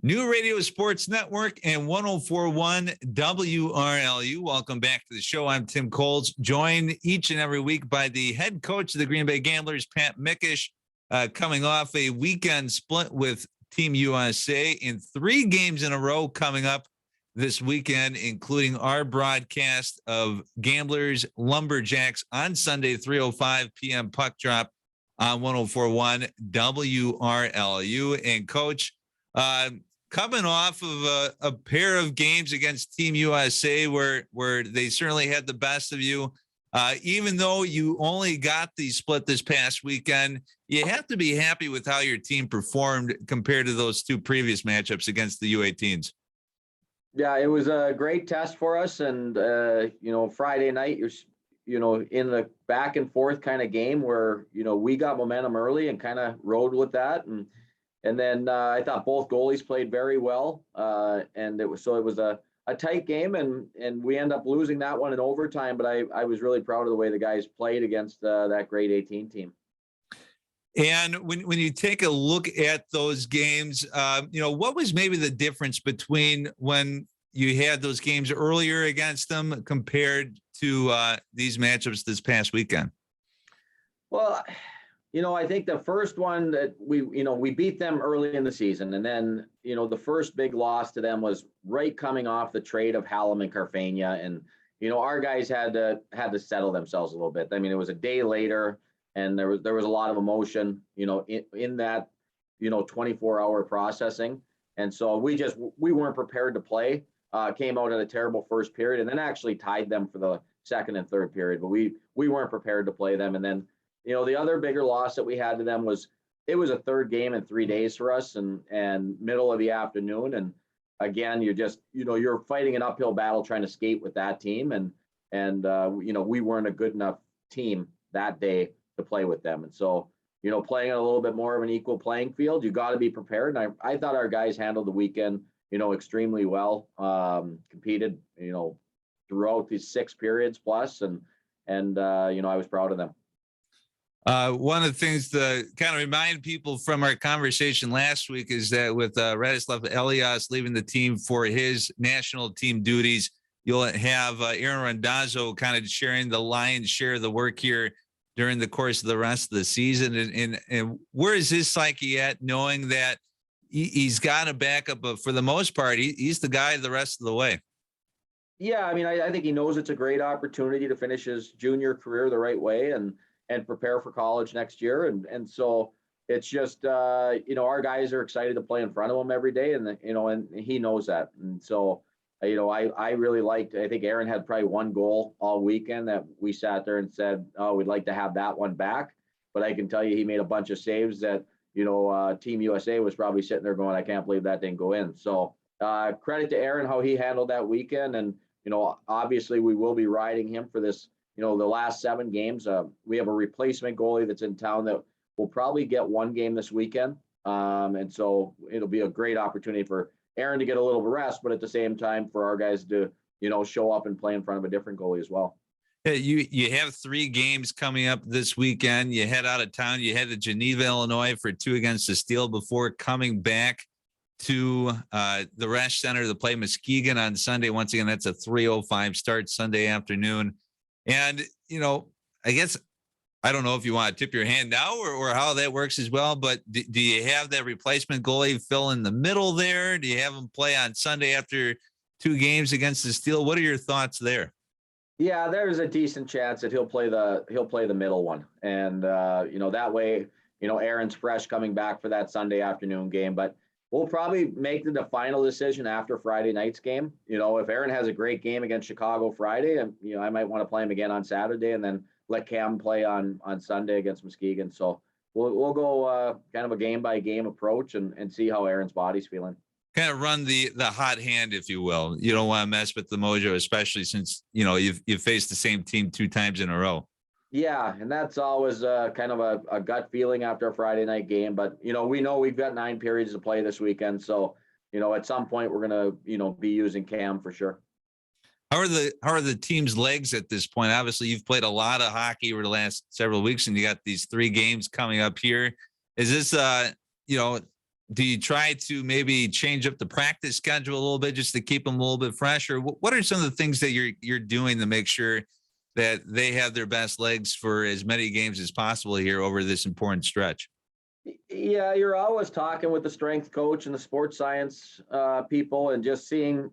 New Radio Sports Network and 104.1 WRLU. Welcome back to the show. I'm Tim Coles, joined each and every week by the head coach of the Green Bay Gamblers, Pat Mikesch, coming off a weekend split with Team USA in 3 games in a row coming up this weekend, including our broadcast of Gamblers Lumberjacks on Sunday, 3:05 p.m. puck drop on 104.1 WRLU. And Coach, coming off of a pair of games against Team USA where they certainly had the best of you, even though you only got the split this past weekend, you have to be happy with how your team performed compared to those 2 previous matchups against the U18s. Yeah, it was a great test for us. And, Friday night, you're, in the back and forth kind of game where, we got momentum early and kind of rode with that. And then I thought both goalies played very well. And it was a tight game, and we end up losing that one in overtime. But I was really proud of the way the guys played against that grade 18 team. And when you take a look at those games, what was maybe the difference between when you had those games earlier against them compared to these matchups this past weekend? Well, I think the first one that we beat them early in the season. And then, the first big loss to them was right coming off the trade of Hallam and Carfagna. And, our guys had to settle themselves a little bit. I mean, it was a day later, and there was a lot of emotion, in that, 24-hour processing. And so we weren't prepared to play, came out at a terrible first period, and then actually tied them for the second and third period. But we weren't prepared to play them. And then, the other bigger loss that we had to them was it was a third game in 3 days for us, and middle of the afternoon. And again, you're fighting an uphill battle trying to skate with that team. And we weren't a good enough team that day to play with them. And so, playing on a little bit more of an equal playing field, you got to be prepared. And I thought our guys handled the weekend, extremely well, competed, throughout these 6 periods plus. And I was proud of them. One of the things to kind of remind people from our conversation last week is that with Radislav Elias leaving the team for his national team duties, you'll have Aaron Randazzo kind of sharing the lion's share of the work here during the course of the rest of the season. And where is his psyche at, knowing that he's got a backup, but for the most part, he's the guy the rest of the way? Yeah, I mean, I think he knows it's a great opportunity to finish his junior career the right way and prepare for college next year. And so it's just, our guys are excited to play in front of him every day. And he knows that. And so, I really liked, I think Aaron had probably 1 goal all weekend that we sat there and said, oh, we'd like to have that one back. But I can tell you, he made a bunch of saves that, Team USA was probably sitting there going, I can't believe that didn't go in. So credit to Aaron, how he handled that weekend. And, obviously we will be riding him for this, the last 7 games. We have a replacement goalie that's in town that will probably get 1 game this weekend. And so it'll be a great opportunity for Aaron to get a little rest, but at the same time for our guys to, show up and play in front of a different goalie as well. Yeah, you have 3 games coming up this weekend. You head out of town. You head to Geneva, Illinois for 2 against the Steel before coming back to the Resch Center to play Muskegon on Sunday. Once again, that's a 3:05 start Sunday afternoon. And, I guess, I don't know if you want to tip your hand now or how that works as well, but do you have that replacement goalie fill in the middle there? Do you have him play on Sunday after 2 games against the Steel? What are your thoughts there? Yeah, there's a decent chance that he'll play the middle one. And, that way, Aaron's fresh coming back for that Sunday afternoon game, but we'll probably make the final decision after Friday night's game. If Aaron has a great game against Chicago Friday, and, I might want to play him again on Saturday and then let Cam play on Sunday against Muskegon. So we'll go kind of a game by game approach and see how Aaron's body's feeling. Kind of run the hot hand, if you will. You don't want to mess with the mojo, especially since, you've faced the same team 2 times in a row. Yeah, and that's always kind of a gut feeling after a Friday night game. But, we know we've got 9 periods to play this weekend. So, at some point we're going to, be using Cam for sure. How are the team's legs at this point? Obviously, you've played a lot of hockey over the last several weeks, and you got these 3 games coming up here. Is this, do you try to maybe change up the practice schedule a little bit just to keep them a little bit fresh? Or what are some of the things that you're doing to make sure that they have their best legs for as many games as possible here over this important stretch? Yeah, you're always talking with the strength coach and the sports science people, and just seeing,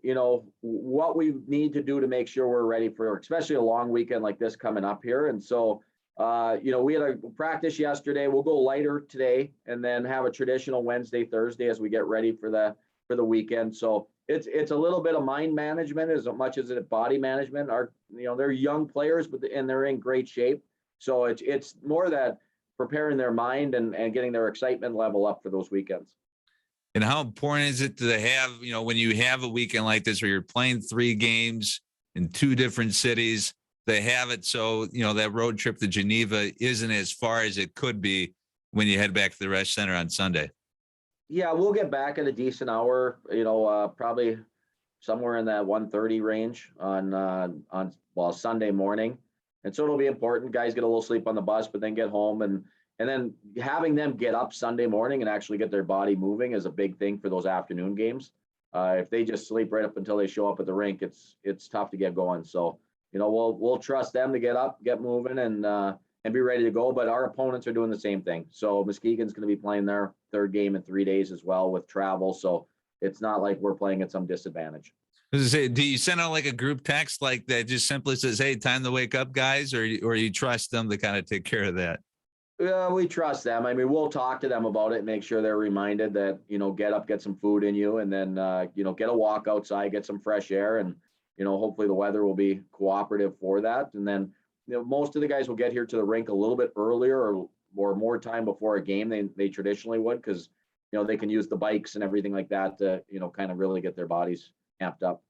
what we need to do to make sure we're ready for, especially a long weekend like this coming up here. And so, we had a practice yesterday. We'll go lighter today, and then have a traditional Wednesday, Thursday as we get ready for the weekend. So it's a little bit of mind management as much as it body management. They're young players, and they're in great shape. So it's more that preparing their mind and getting their excitement level up for those weekends. And how important is it to have, when you have a weekend like this where you're playing 3 games in 2 different cities, they have it so, that road trip to Geneva isn't as far as it could be when you head back to the Resch Center on Sunday? Yeah, we'll get back at a decent hour, probably somewhere in that 1:30 range on Sunday morning. And so it'll be important. Guys get a little sleep on the bus, but then get home, and then having them get up Sunday morning and actually get their body moving is a big thing for those afternoon games. If they just sleep right up until they show up at the rink, it's tough to get going. So, we'll trust them to get up, get moving, and be ready to go. But our opponents are doing the same thing. So Muskegon's going to be playing their 3rd game in 3 days as well with travel. So it's not like we're playing at some disadvantage. Do you send out like a group text like that just simply says, "Hey, time to wake up, guys," or you trust them to kind of take care of that? Yeah, we trust them. I mean, we'll talk to them about it, make sure they're reminded that, get up, get some food in you, and then, get a walk outside, get some fresh air, and, hopefully the weather will be cooperative for that. And then, most of the guys will get here to the rink a little bit earlier or more time before a game than they traditionally would, because, they can use the bikes and everything like that to, kind of really get their bodies amped up.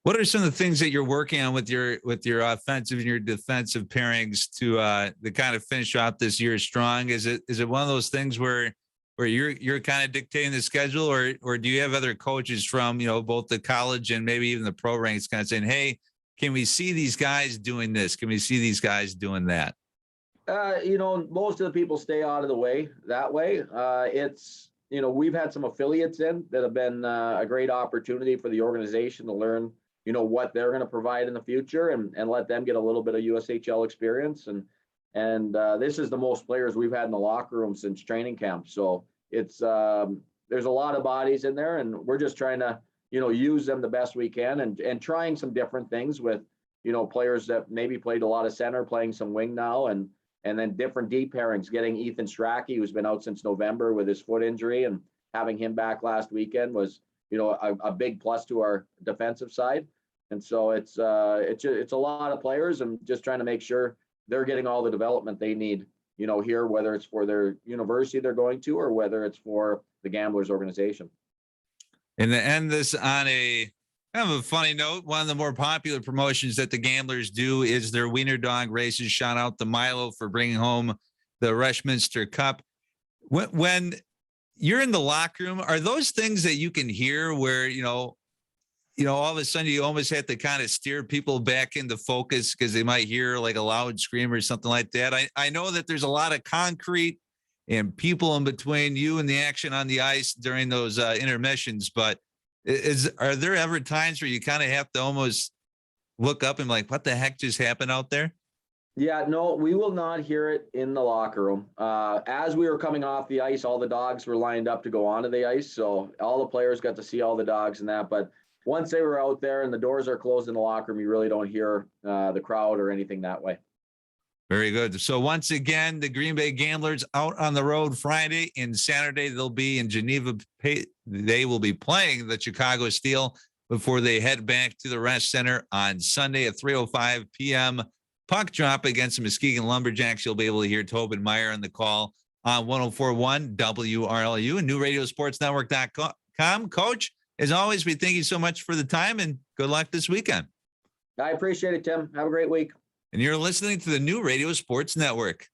What are some of the things that you're working on with your offensive and your defensive pairings to kind of finish off this year strong? Is it one of those things where you're kind of dictating the schedule, or do you have other coaches from both the college and maybe even the pro ranks kind of saying, "Hey, can we see these guys doing this? Can we see these guys doing that?" Most of the people stay out of the way that way. We've had some affiliates in that have been a great opportunity for the organization to learn, what they're going to provide in the future, and let them get a little bit of USHL experience. And this is the most players we've had in the locker room since training camp. So it's there's a lot of bodies in there, and we're just trying to, use them the best we can, and trying some different things with, players that maybe played a lot of center, playing some wing now, and then different deep pairings, getting Ethan Strachey, who's been out since November with his foot injury, and having him back last weekend was, a big plus to our defensive side. And so it's a lot of players, and just trying to make sure they're getting all the development they need, here, whether it's for their university they're going to, or whether it's for the Gamblers organization. And to end this on a kind of a funny note, one of the more popular promotions that the Gamblers do is their Wiener Dog races. Shout out to Milo for bringing home the Rushminster Cup. When you're in the locker room, are those things that you can hear where, all of a sudden you almost have to kind of steer people back into focus because they might hear like a loud scream or something like that? I know that there's a lot of concrete and people in between you and the action on the ice during those intermissions, but are there ever times where you kind of have to almost look up and like, what the heck just happened out there? Yeah, no, we will not hear it in the locker room. As we were coming off the ice, all the dogs were lined up to go onto the ice. So all the players got to see all the dogs and that. But once they were out there and the doors are closed in the locker room, you really don't hear the crowd or anything that way. Very good. So once again, the Green Bay Gamblers out on the road Friday and Saturday. They'll be in Geneva. They will be playing the Chicago Steel before they head back to the Resch Center on Sunday at 3:05 p.m. Puck drop against the Muskegon Lumberjacks. You'll be able to hear Tobin Meyer on the call on 104.1 WRLU and NewRadioSportsNetwork.com. Coach, as always, we thank you so much for the time and good luck this weekend. I appreciate it, Tim. Have a great week. And you're listening to the New Radio Sports Network.